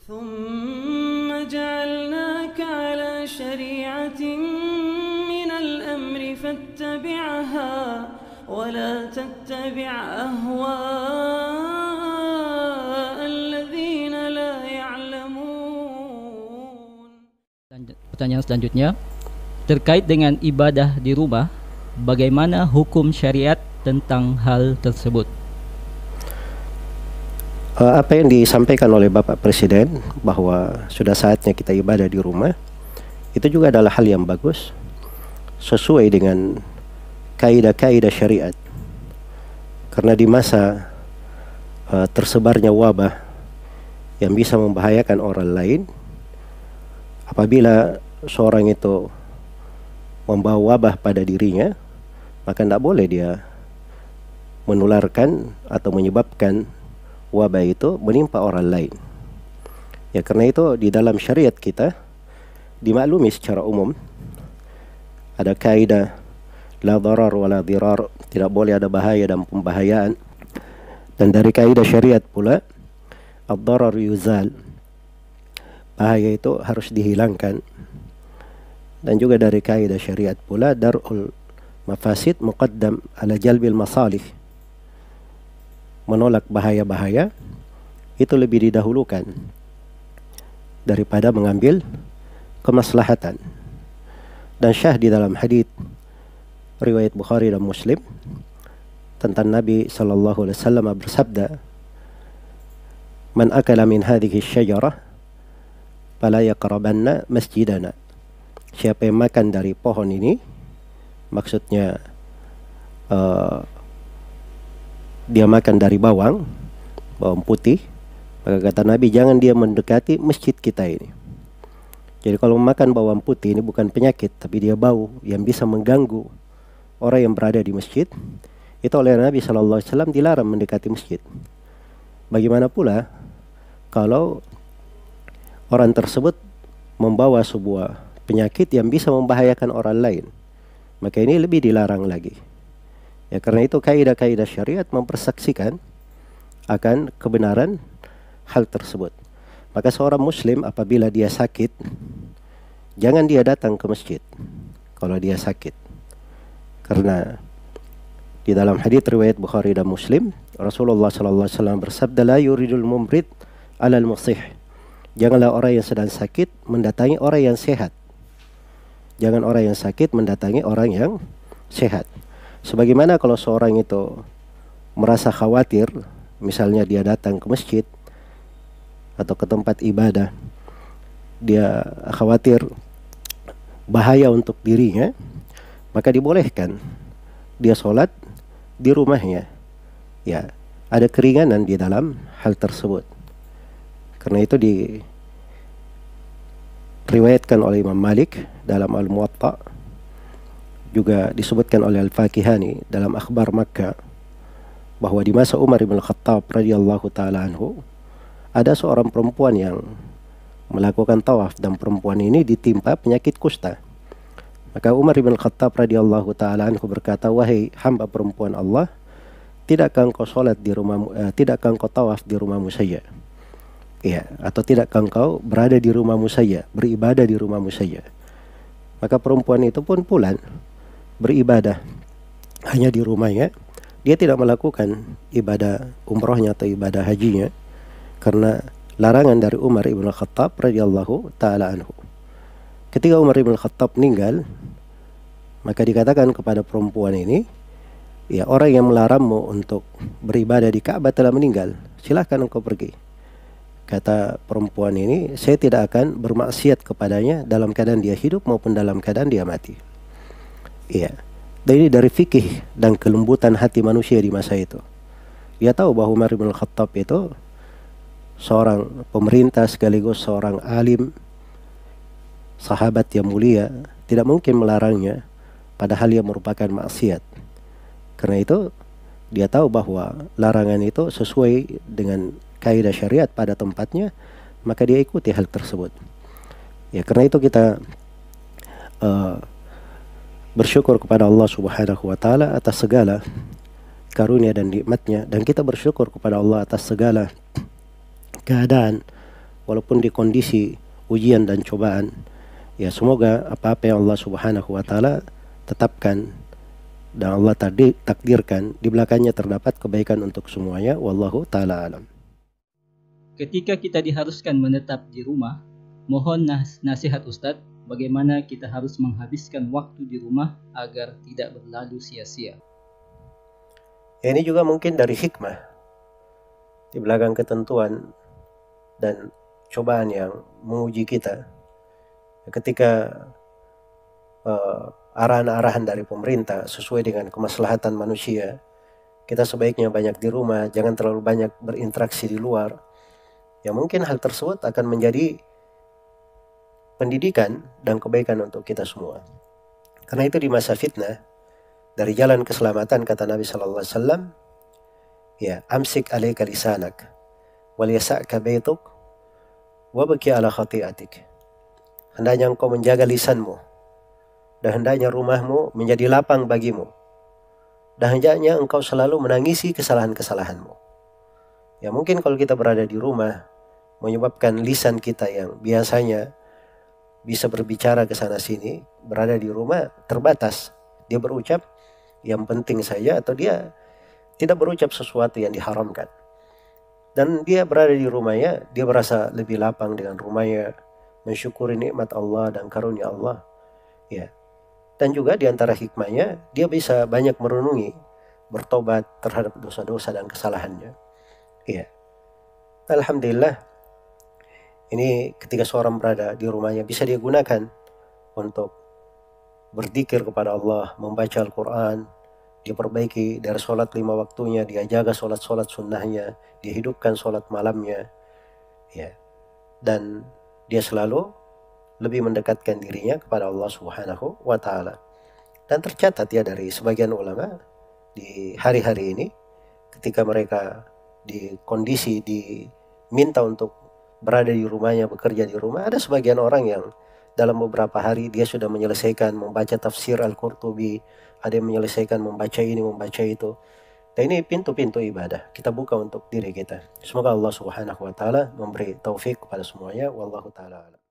ثم جعلناك على شريعة من الأمر فاتبعها ولا تتبع أهواء الذين لا يعلمون. Pertanyaan selanjutnya terkait dengan ibadah di rumah, bagaimana hukum syariat tentang hal tersebut? Apa yang disampaikan oleh Bapak Presiden bahwa sudah saatnya kita ibadah di rumah, itu juga adalah hal yang bagus sesuai dengan kaidah-kaidah syariat. Karena di masa tersebarnya wabah yang bisa membahayakan orang lain, apabila seorang itu membawa wabah pada dirinya, maka tidak boleh dia menularkan atau menyebabkan wabah itu menimpa orang lain. Ya, karena itu di dalam syariat kita dimaklumi secara umum ada kaidah la darar wa la dirar, tidak boleh ada bahaya dan pembahayaan. Dan dari kaidah syariat pula ad-darar yuzal, bahaya itu harus dihilangkan. Dan juga dari kaidah syariat pula dar'ul mafasid muqaddam ala jalbil masalih, menolak bahaya-bahaya itu lebih didahulukan daripada mengambil kemaslahatan. Dan syah di dalam hadits riwayat Bukhari dan Muslim tentang Nabi sallallahu alaihi wasallam bersabda, "Man akala min hadhihi asy-syajarah fala yaqrabanna masjidana." Siapa yang makan dari pohon ini, maksudnya dia makan dari bawang putih, maka kata Nabi jangan dia mendekati masjid kita ini. Jadi kalau makan bawang putih ini bukan penyakit, tapi dia bau yang bisa mengganggu orang yang berada di masjid, itu oleh Nabi SAW dilarang mendekati masjid. Bagaimana pula kalau orang tersebut membawa sebuah penyakit yang bisa membahayakan orang lain, maka ini lebih dilarang lagi. Ya, karena itu kaidah-kaidah syariat mempersaksikan akan kebenaran hal tersebut. Maka seorang muslim apabila dia sakit, jangan dia datang ke masjid kalau dia sakit. Karena di dalam hadits riwayat Bukhari dan Muslim, Rasulullah sallallahu alaihi wasallam bersabda, la yuridul mumrid alal musih. Janganlah orang yang sedang sakit mendatangi orang yang sehat. Jangan orang yang sakit mendatangi orang yang sehat. Sebagaimana kalau seorang itu merasa khawatir, misalnya dia datang ke masjid atau ke tempat ibadah, dia khawatir bahaya untuk dirinya, maka dibolehkan dia sholat di rumahnya. Ya, ada keringanan di dalam hal tersebut. Karena itu diriwayatkan oleh Imam Malik dalam Al-Muwatta, juga disebutkan oleh Al-Fakihani dalam Akhbar Makkah, bahwa di masa Umar bin Khattab radhiyallahu taala anhu ada seorang perempuan yang melakukan tawaf dan perempuan ini ditimpa penyakit kusta. Maka Umar bin Khattab radhiyallahu taala anhu berkata, wahai hamba perempuan Allah, tidakkah engkau salat di rumahmu, tidakkah engkau tawaf di rumahmu saja? Ya, atau tidakkah engkau berada di rumahmu saja, beribadah di rumahmu saja? Maka perempuan itu pun pulang beribadah hanya di rumahnya. Dia tidak melakukan ibadah umrohnya atau ibadah hajinya karena larangan dari Umar ibn Khattab radhiyallahu taala anhu. Ketika Umar ibn Khattab meninggal, maka dikatakan kepada perempuan ini, ya, orang yang melarangmu untuk beribadah di Ka'bah telah meninggal, silahkan engkau pergi. Kata perempuan ini, saya tidak akan bermaksiat kepadanya dalam keadaan dia hidup maupun dalam keadaan dia mati. Iya. Dan ini dari fikih dan kelembutan hati manusia di masa itu. Dia tahu bahwa Umar bin Khattab itu seorang pemerintah sekaligus seorang alim, sahabat yang mulia, tidak mungkin melarangnya padahal ia merupakan maksiat. Karena itu dia tahu bahwa larangan itu sesuai dengan kaidah syariat pada tempatnya, maka dia ikuti hal tersebut. Ya, karena itu kita bersyukur kepada Allah Subhanahu wa taala atas segala karunia dan nikmatnya, dan kita bersyukur kepada Allah atas segala keadaan walaupun di kondisi ujian dan cobaan. Ya, semoga apa-apa yang Allah Subhanahu wa taala tetapkan dan Allah takdirkan di belakangnya terdapat kebaikan untuk semuanya. Wallahu taala alam. Ketika kita diharuskan menetap di rumah, mohon nasihat Ustadz, bagaimana kita harus menghabiskan waktu di rumah agar tidak berlalu sia-sia. Ya, ini juga mungkin dari hikmah di belakang ketentuan dan cobaan yang menguji kita. Ketika arahan-arahan dari pemerintah sesuai dengan kemaslahatan manusia, kita sebaiknya banyak di rumah, jangan terlalu banyak berinteraksi di luar. Ya, mungkin hal tersebut akan menjadi pendidikan dan kebaikan untuk kita semua. Karena itu di masa fitnah, dari jalan keselamatan kata Nabi sallallahu alaihi wasallam, ya, amsik alaika lisanak wal yasa'ka baituk wa baki ala khati'atik. Hendaknya engkau menjaga lisanmu, dan hendaknya rumahmu menjadi lapang bagimu, dan hendaknya engkau selalu menangisi kesalahan-kesalahanmu. Ya, mungkin kalau kita berada di rumah, menyebabkan lisan kita yang biasanya bisa berbicara ke sana sini, berada di rumah terbatas. Dia berucap yang penting saja, atau dia tidak berucap sesuatu yang diharamkan. Dan dia berada di rumahnya, dia merasa lebih lapang dengan rumahnya, mensyukuri nikmat Allah dan karunia Allah. Ya. Dan juga di antara hikmahnya, dia bisa banyak merenungi, bertobat terhadap dosa-dosa dan kesalahannya. Ya. Alhamdulillah, ini ketika seorang berada di rumahnya bisa dia gunakan untuk berzikir kepada Allah, membaca Al-Quran, dia perbaiki dari sholat 5 waktunya, dia jaga sholat-sholat sunnahnya, dia hidupkan sholat malamnya, ya. Dan dia selalu lebih mendekatkan dirinya kepada Allah Subhanahu wa taala. Dan tercatat ya dari sebagian ulama di hari-hari ini, ketika mereka di kondisi diminta untuk berada di rumahnya, bekerja di rumah, ada sebagian orang yang dalam beberapa hari dia sudah menyelesaikan membaca tafsir Al-Qurtubi, ada yang menyelesaikan membaca ini, membaca itu. Dan ini pintu-pintu ibadah kita buka untuk diri kita. Semoga Allah Subhanahu wa taala memberi taufik kepada semuanya. Wallahu taala alam.